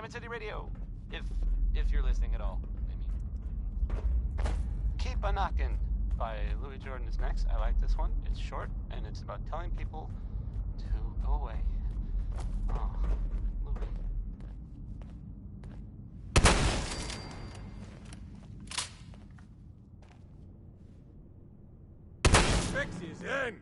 Diamond City Radio. If you're listening at all, I mean. Keep a Knockin' by Louis Jordan is next. I like this one. It's short, and it's about telling people to go away. Oh, Louis. Fix is in!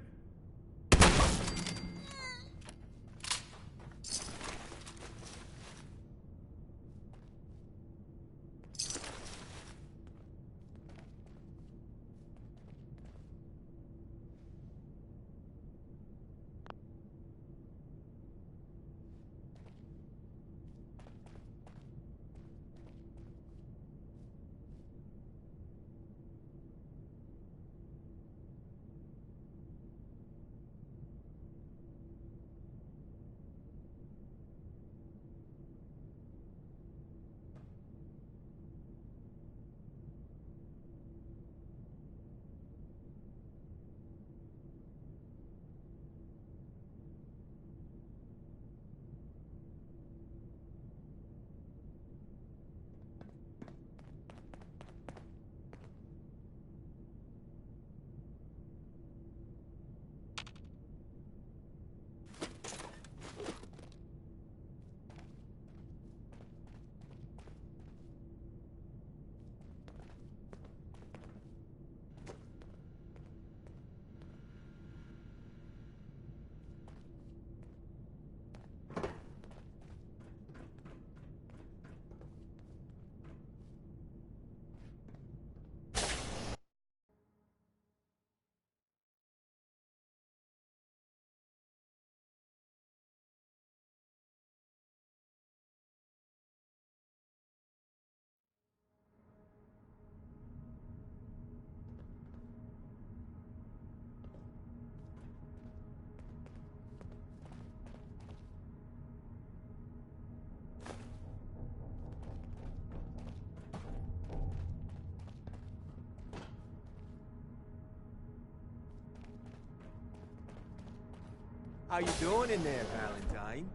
How you doing in there, Valentine?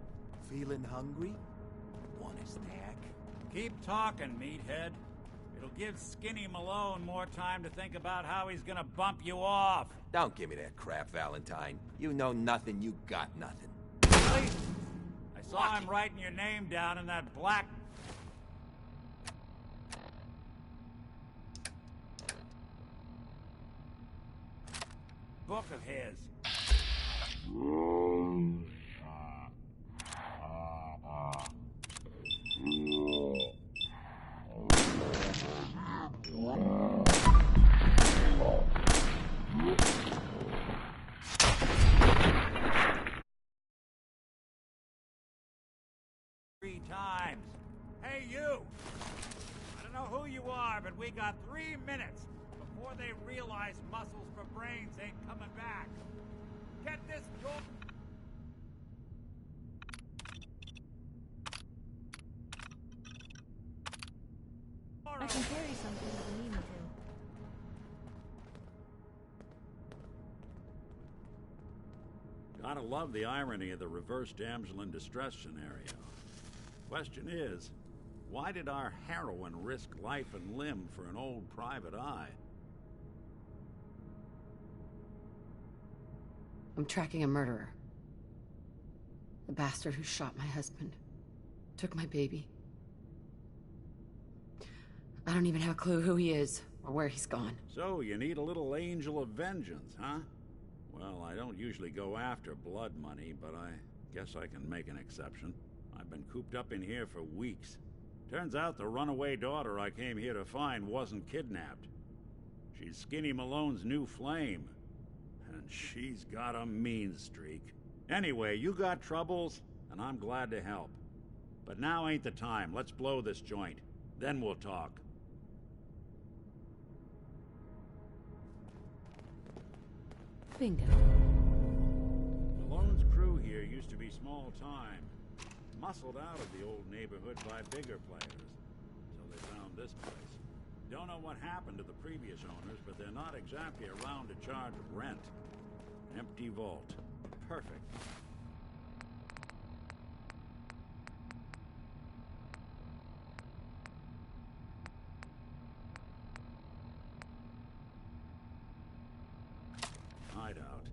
Feeling hungry? Want a snack? Keep talking, meathead. It'll give Skinny Malone more time to think about how he's gonna bump you off. Don't give me that crap, Valentine. You know nothing, you got nothing. Really? I saw him writing your name down in that black... book of his. Three times. Hey, you! I don't know who you are, but we got 3 minutes before they realize muscles for brains ain't coming back. Get this door... I can carry something if you need me to. Gotta love the irony of the reverse damsel in distress scenario. Question is, why did our heroine risk life and limb for an old private eye? I'm tracking a murderer. The bastard who shot my husband. Took my baby. I don't even have a clue who he is or where he's gone. So, you need a little angel of vengeance, huh? Well, I don't usually go after blood money, but I guess I can make an exception. I've been cooped up in here for weeks. Turns out the runaway daughter I came here to find wasn't kidnapped. She's Skinny Malone's new flame. And she's got a mean streak. Anyway, you got troubles, and I'm glad to help. But now ain't the time. Let's blow this joint. Then we'll talk. Bingo. Malone's crew here used to be small time. Muscled out of the old neighborhood by bigger players. So they found this place. Don't know what happened to the previous owners, but they're not exactly around to charge rent. Empty vault. Perfect. hideout.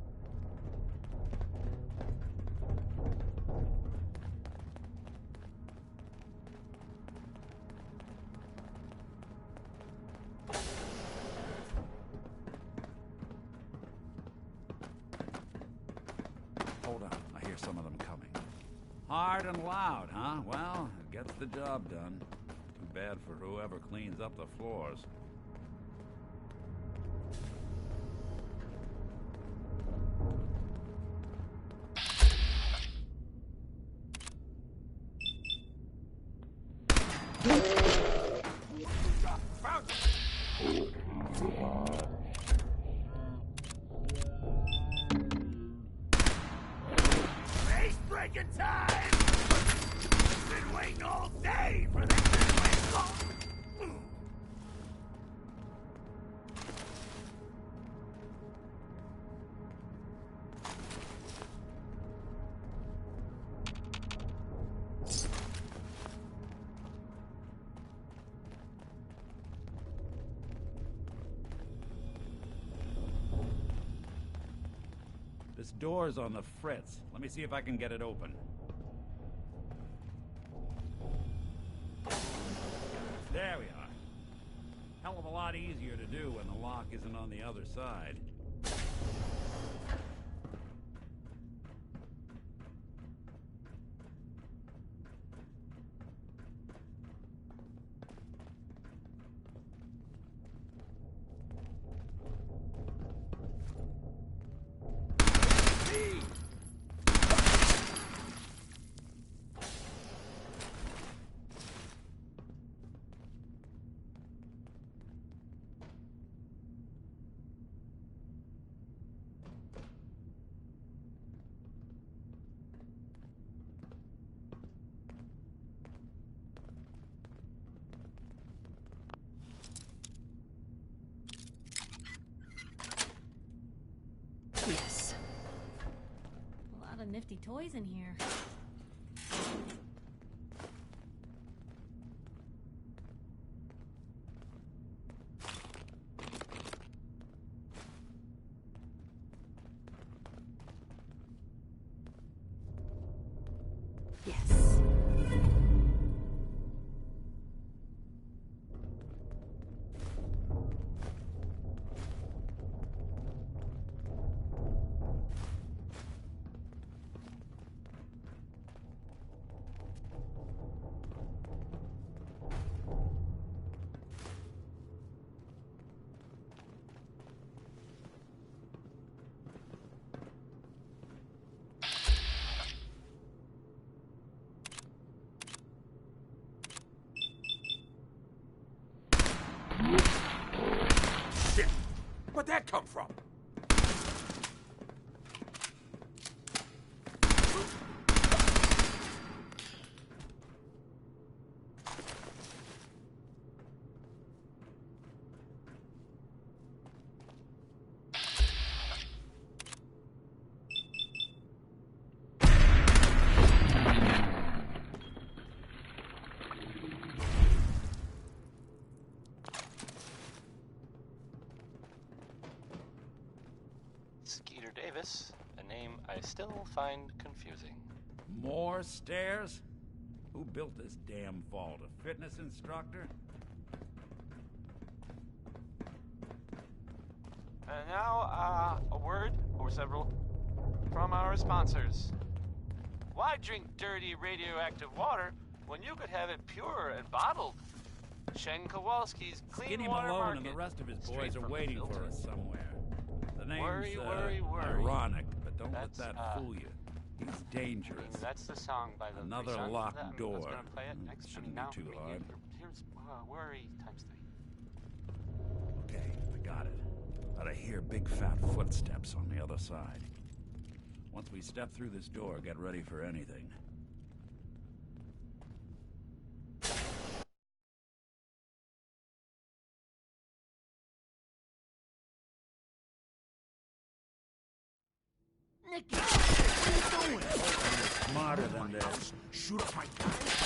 Hold on, I hear some of them coming. Hard and loud, huh? Well, it gets the job done. Too bad for whoever cleans up the floors. Breaking time! Been waiting all day for this to wake up! This door's on the fritz. Let me see if I can get it open. There we are. Hell of a lot easier to do when the lock isn't on the other side. Yes. A lot of nifty toys in here. Yes. Shit! Where'd that come from? Skeeter Davis, a name I still find confusing. More stairs? Who built this damn vault? A fitness instructor? And now, a word, or several, from our sponsors. Why drink dirty radioactive water when you could have it pure and bottled? Shen Kowalski's Clean Skinny Water Malone Market. and the rest of his Straight boys are from the waiting for filter. us somewhere. The name's, Worry, worry. ironic, but don't That's, let that fool you. He's dangerous. I mean, that's the song by the Another three sons locked of them. I door. was gonna play it next. Shouldn't be now, too hard. Here's worry times 3. Okay, I got it. But I hear big fat footsteps on the other side. Once we step through this door, get ready for anything. Nicky! What are you doing? Smarter than this. Shoot up my guy?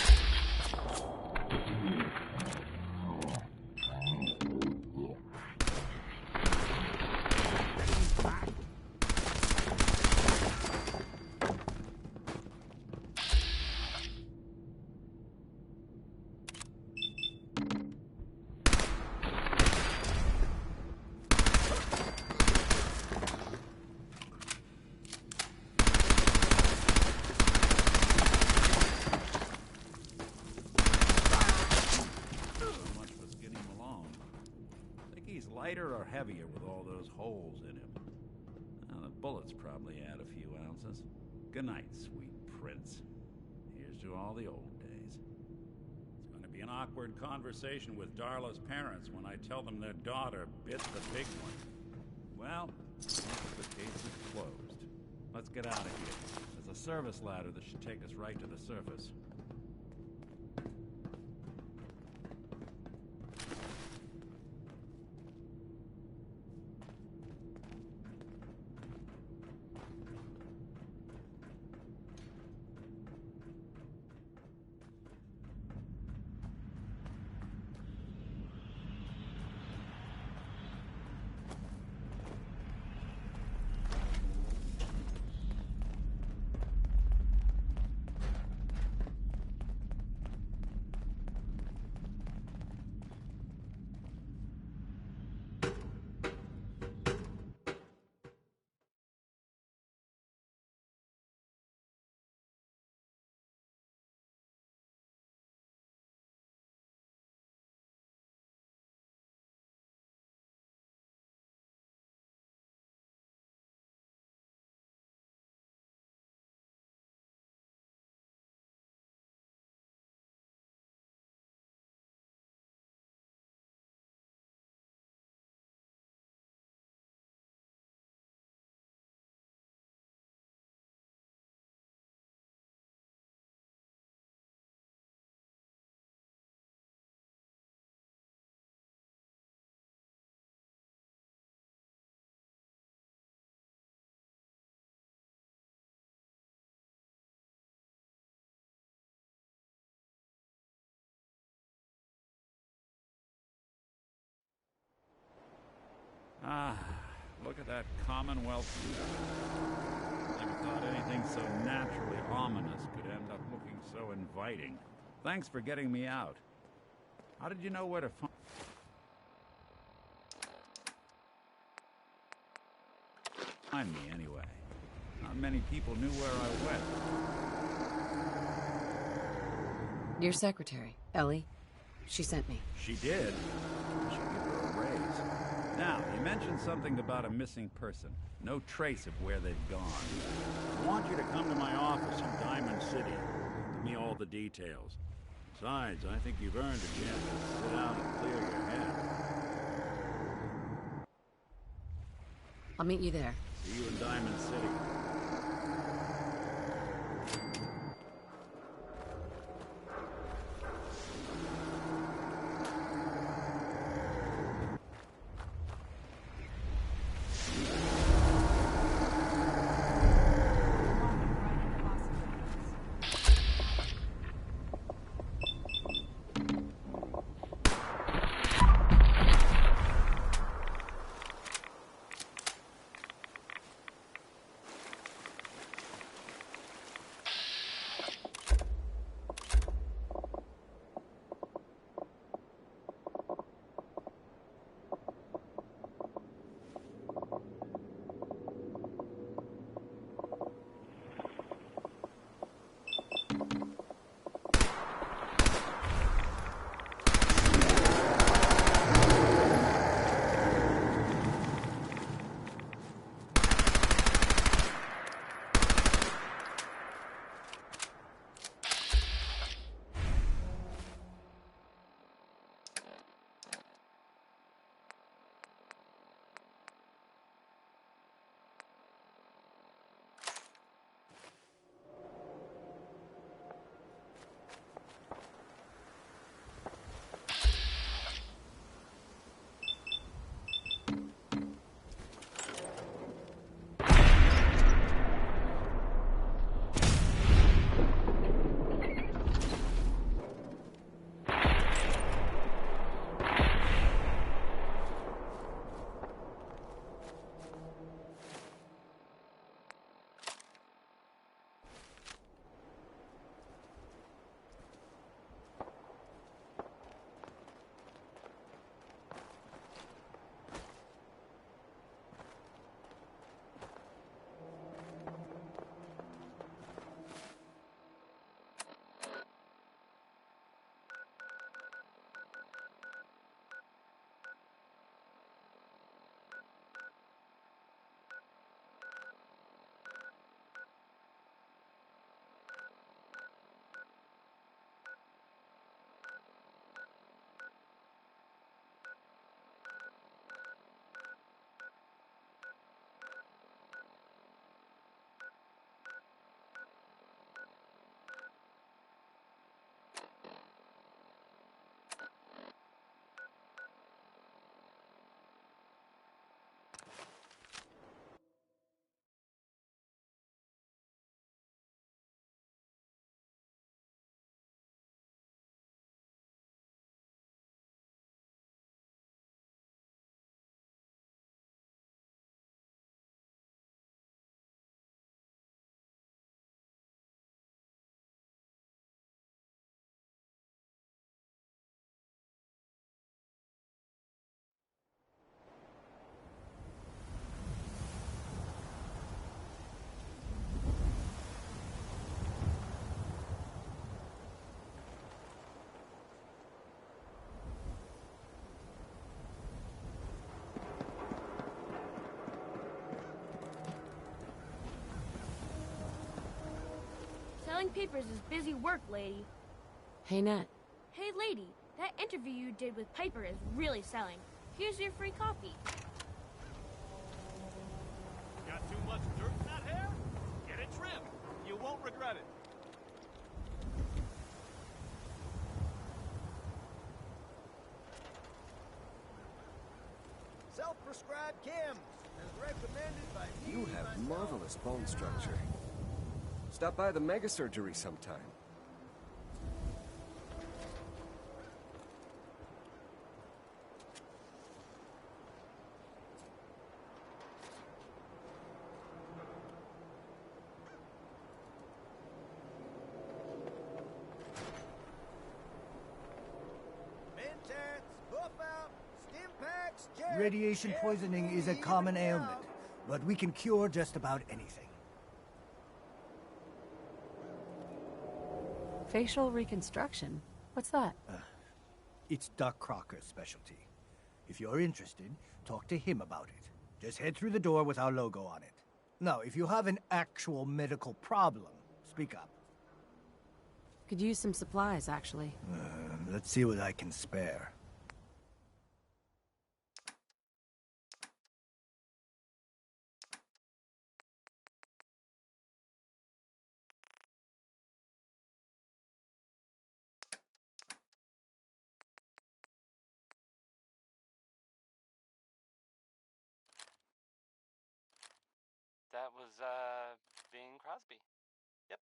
lighter or heavier with all those holes in him? Now, the bullets probably add a few ounces. Good night, sweet prince. Here's to all the old days. It's going to be an awkward conversation with Darla's parents when I tell them their daughter bit the big one. Well, the case is closed. Let's get out of here. There's a service ladder that should take us right to the surface. Ah, look at that Commonwealth. Never thought anything so naturally ominous could end up looking so inviting. Thanks for getting me out. How did you know where to find me, anyway? Not many people knew where I went. Your secretary, Ellie. She sent me. She did? I should give her a raise. Now, you mentioned something about a missing person. No trace of where they've gone. I want you to come to my office in Diamond City. Give me all the details. Besides, I think you've earned a chance to sit down and clear your head. I'll meet you there. See you in Diamond City. Selling papers is busy work, lady. Hey, Nat. Hey, lady, that interview you did with Piper is really selling. Here's your free copy. Got too much dirt in that hair? Get it trimmed. You won't regret it. Self-prescribed chems, as recommended by me. You have marvelous bone structure. Stop by the mega surgery sometime. Radiation poisoning is a common ailment, but we can cure just about anything. Facial reconstruction? What's that? It's Doc Crocker's specialty. If you're interested, talk to him about it. Just head through the door with our logo on it. Now, if you have an actual medical problem, speak up. Could use some supplies, actually. Let's see what I can spare. That was, Bing Crosby. Yep.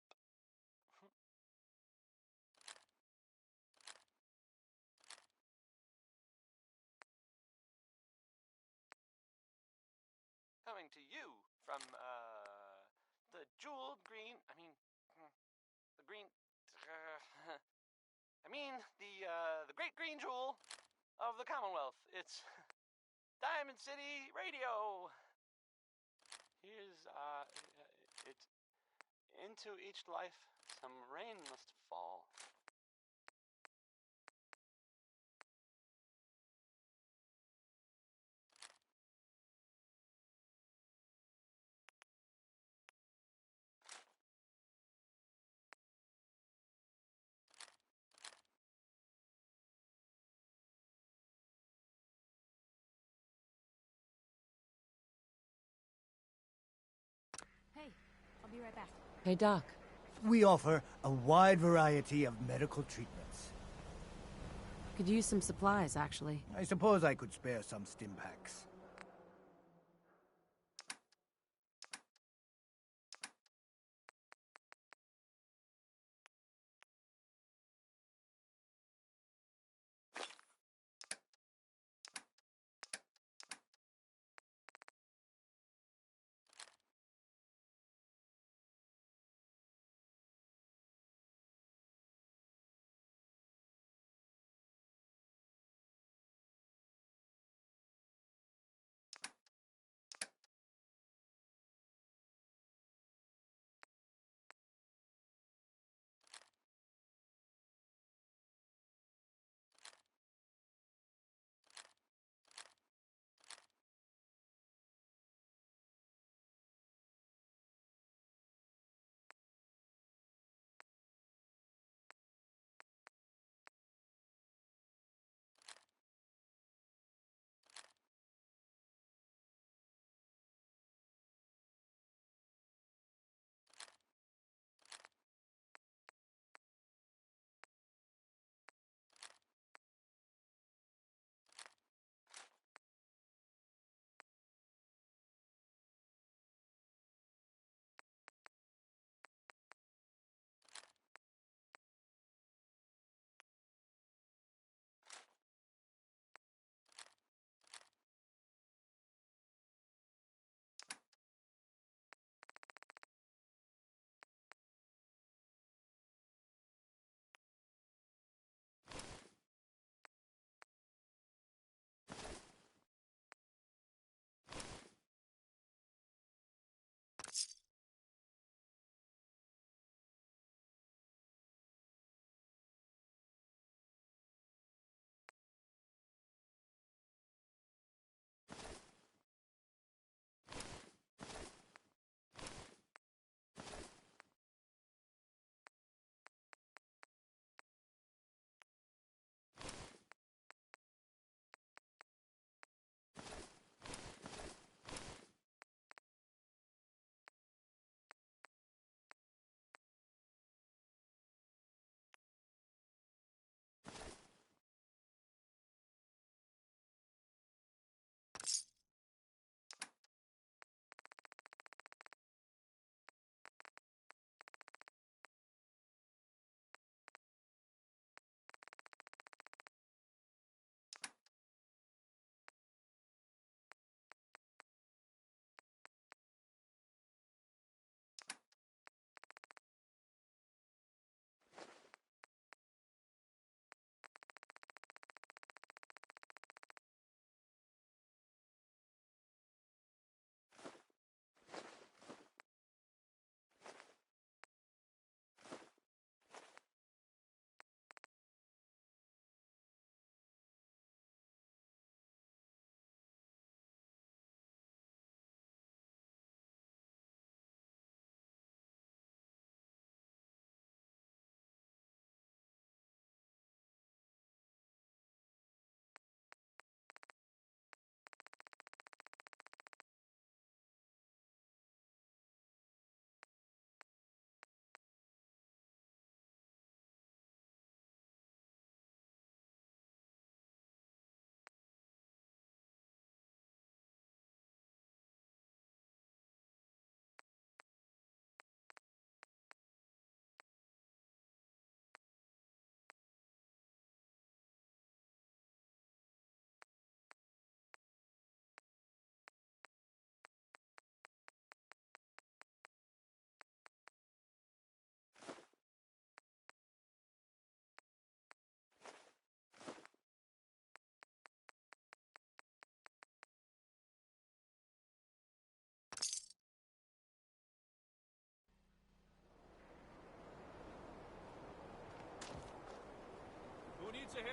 Coming to you from, the jeweled green, the green, the great green jewel of the Commonwealth. It's Diamond City Radio. Here's, it's into each life some rain must fall. Hey, I'll be right back. Hey, Doc. We offer a wide variety of medical treatments. Could use some supplies, actually. I suppose I could spare some stim packs.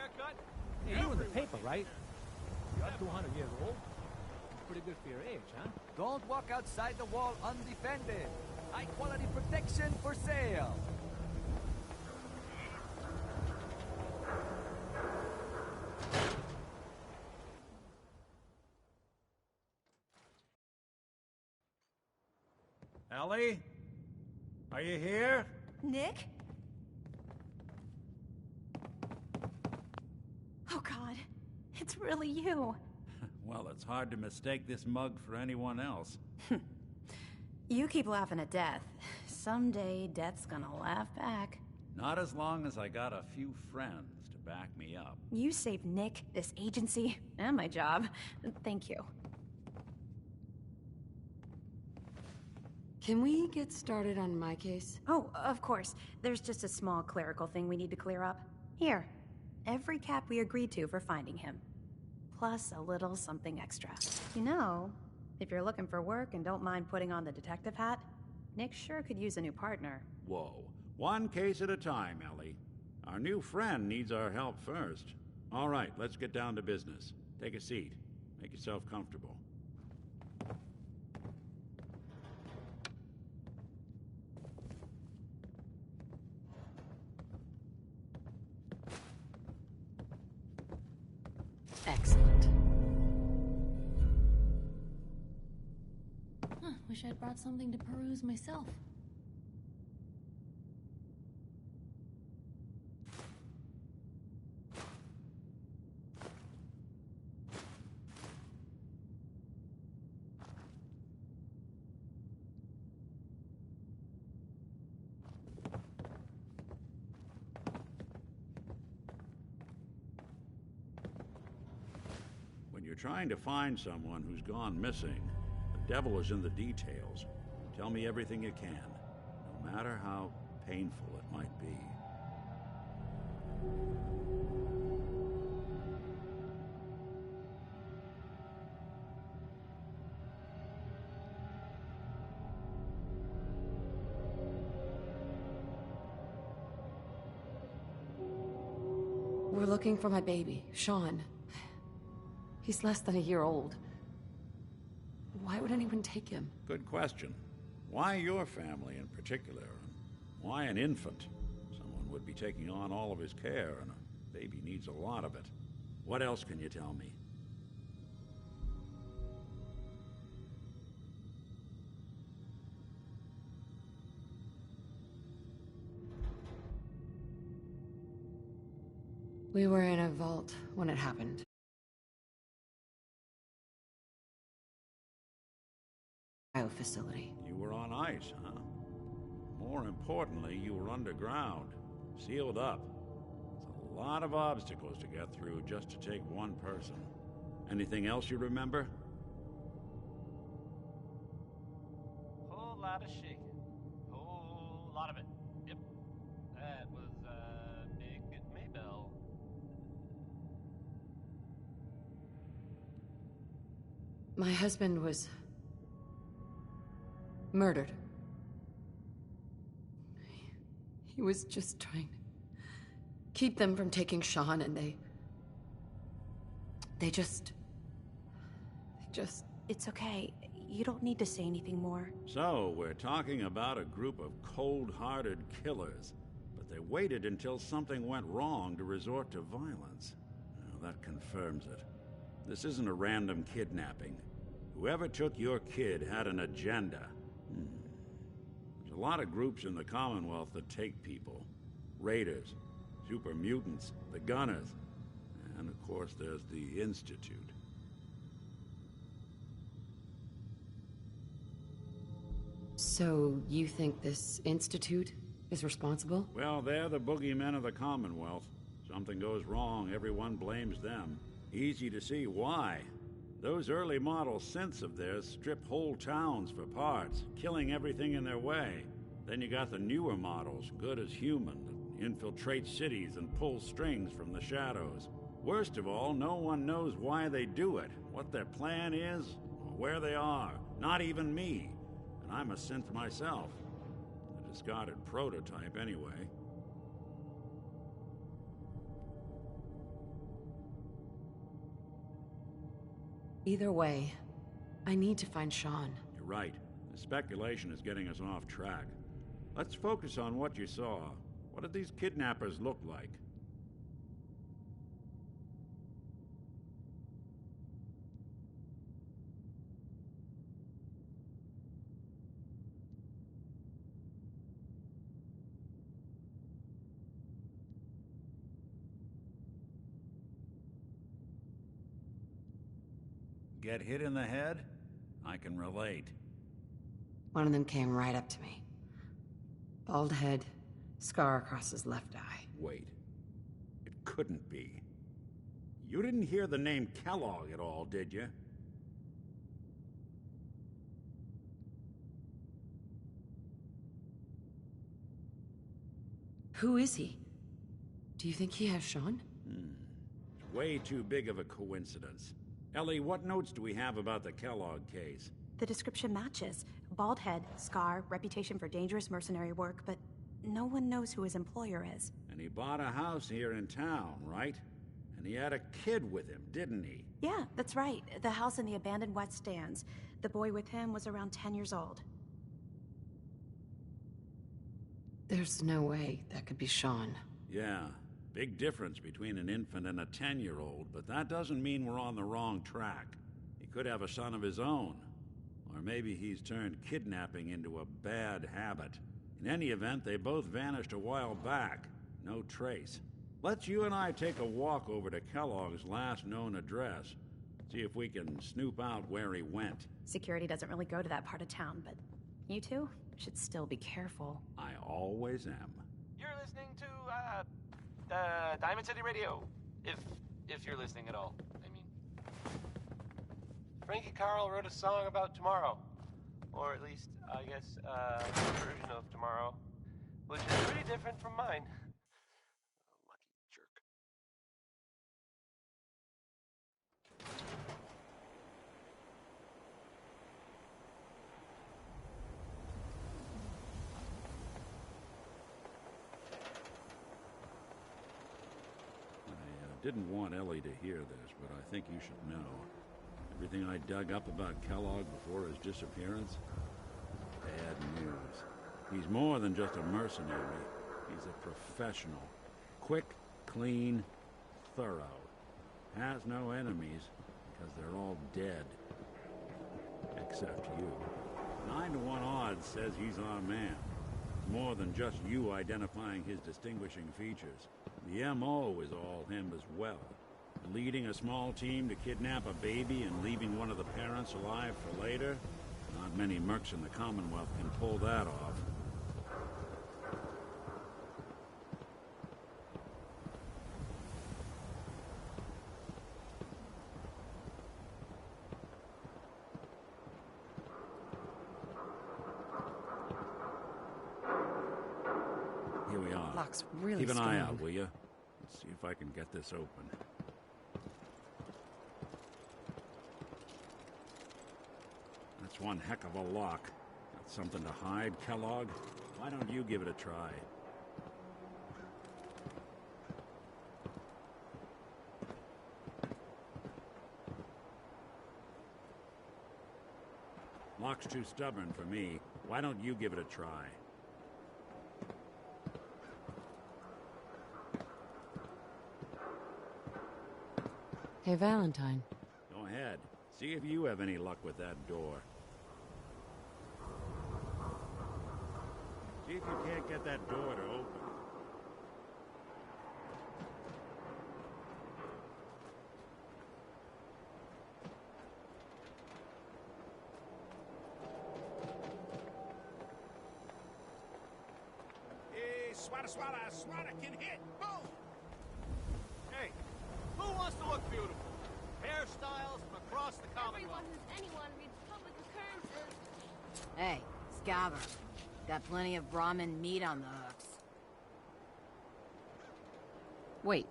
haircut? Hey, you in the paper, right? You're 200 years old. Pretty good for your age, huh? Don't walk outside the wall undefended. High-quality protection for sale. Ellie? Are you here? Nick? Oh, God. It's really you. Well, it's hard to mistake this mug for anyone else. You keep laughing at death. Someday, death's gonna laugh back. Not as long as I got a few friends to back me up. You saved Nick, this agency, and my job. Thank you. Can we get started on my case? Oh, of course. There's just a small clerical thing we need to clear up. Here. Every cap we agreed to for finding him. Plus a little something extra. You know, if you're looking for work and don't mind putting on the detective hat, Nick sure could use a new partner. Whoa. One case at a time, Ellie. Our new friend needs our help first. All right, let's get down to business. Take a seat. Make yourself comfortable. Excellent. Wish I'd brought something to peruse myself. When you're trying to find someone who's gone missing, the devil is in the details. Tell me everything you can, no matter how painful it might be. We're looking for my baby, Sean. He's less than a year old. Why would anyone take him? Good question. Why your family in particular? Why an infant? Someone would be taking on all of his care, and a baby needs a lot of it. What else can you tell me? We were in a vault when it happened. Facility. You were on ice, huh? More importantly, you were underground, sealed up. It's a lot of obstacles to get through just to take one person. Anything else you remember? Whole lot of shaking. Whole lot of it. Yep. That was, Big Maybell. My husband was murdered. He was just trying to keep them from taking Sean, and they just... It's okay. You don't need to say anything more. So, we're talking about a group of cold-hearted killers, but they waited until something went wrong to resort to violence. Well, that confirms it. This isn't a random kidnapping. Whoever took your kid had an agenda. There's a lot of groups in the Commonwealth that take people. Raiders, super mutants, the Gunners, and of course there's the Institute. So, you think this Institute is responsible? Well, they're the boogeymen of the Commonwealth. Something goes wrong, everyone blames them. Easy to see why. Those early model synths of theirs strip whole towns for parts, killing everything in their way. Then you got the newer models, good as human, that infiltrate cities and pull strings from the shadows. Worst of all, no one knows why they do it, what their plan is, or where they are. Not even me. And I'm a synth myself. A discarded prototype, anyway. Either way, I need to find Sean. You're right. The speculation is getting us off track. Let's focus on what you saw. What did these kidnappers look like? Get hit in the head? I can relate. One of them came right up to me. Bald head, scar across his left eye. Wait. It couldn't be. You didn't hear the name Kellogg at all, did you? Who is he? Do you think he has Sean? It's way too big of a coincidence. Ellie, what notes do we have about the Kellogg case? The description matches. Bald head, scar, reputation for dangerous mercenary work, but no one knows who his employer is. And he bought a house here in town, right? And he had a kid with him, didn't he? Yeah, that's right. The house in the abandoned West Stands. The boy with him was around 10 years old. There's no way that could be Sean. Yeah. Big difference between an infant and a 10-year-old, but that doesn't mean we're on the wrong track. He could have a son of his own. Or maybe he's turned kidnapping into a bad habit. In any event, they both vanished a while back. No trace. Let's you and I take a walk over to Kellogg's last known address. See if we can snoop out where he went. Security doesn't really go to that part of town, but you two should still be careful. I always am. You're listening to, Diamond City Radio. If you're listening at all, I mean. Frankie Carl wrote a song about tomorrow. Or at least, I guess, a version of tomorrow. Which is pretty different from mine. Lucky jerk. I didn't want Ellie to hear this, but I think you should know. Everything I dug up about Kellogg before his disappearance? Bad news. He's more than just a mercenary. He's a professional. Quick, clean, thorough. Has no enemies, because they're all dead. Except you. 9 to 1 odds says he's our man. More than just you identifying his distinguishing features. The M.O. is all him as well. Leading a small team to kidnap a baby and leaving one of the parents alive for later? Not many mercs in the Commonwealth can pull that off. Here we are. Lock's really Keep an eye strong. out, will you? Let's see if I can get this open. That's one heck of a lock. Got something to hide, Kellogg? Why don't you give it a try? Lock's too stubborn for me. Why don't you give it a try? Hey, Valentine. Go ahead. See if you have any luck with that door. See if you can't get that door to open. Hey, swata, swata can hit. Boom! Hey, who wants to look beautiful? Hairstyles from across the Everyone Commonwealth. who's anyone reads public occurrences. Hey, Scabber. Got plenty of Brahmin meat on the hooks. Wait,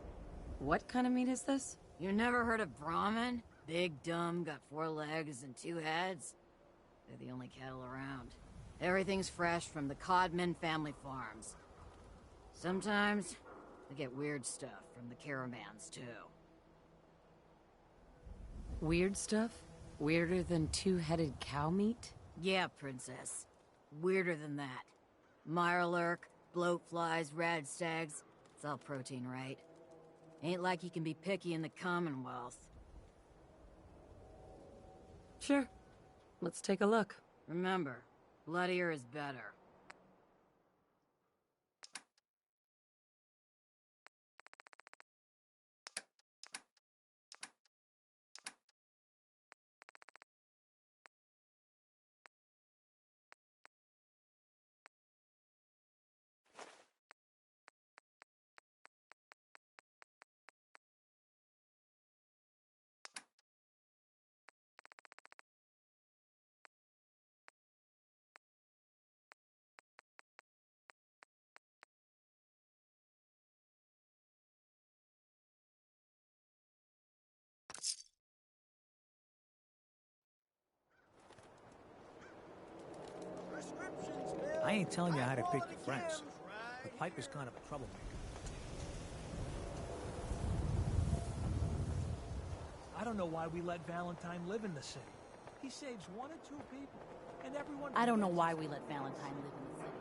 what kind of meat is this? You never heard of Brahmin? Big, dumb, got 4 legs and 2 heads. They're the only cattle around. Everything's fresh from the Codman family farms. Sometimes, we get weird stuff from the caravans, too. Weird stuff? Weirder than two-headed cow meat? Yeah, princess. Weirder than that. Mirelurk, bloatflies, rad stags. It's all protein, right? Ain't like you can be picky in the Commonwealth. Sure. Let's take a look. Remember, bloodier is better. I ain't telling you how to pick your friends, but Piper's kind of a troublemaker. I don't know why we let Valentine live in the city. He saves 1 or 2 people, and everyone... I don't know why we let Valentine live in the city.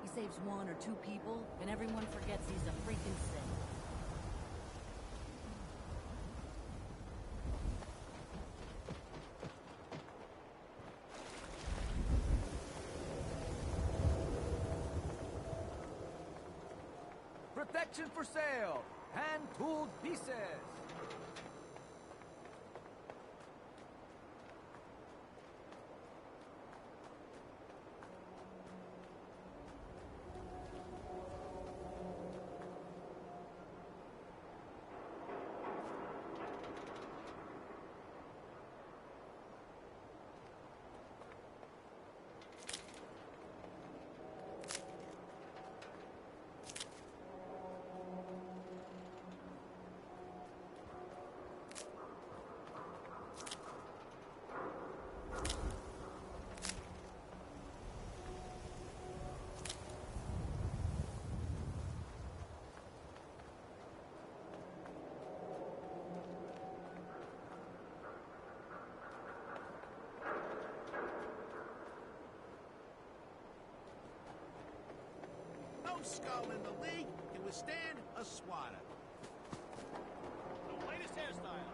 He saves 1 or 2 people, and everyone forgets he's a freaking sin. Protection for sale! Hand-tooled pieces! No skull in the league can withstand a swatter. The latest hairstyle.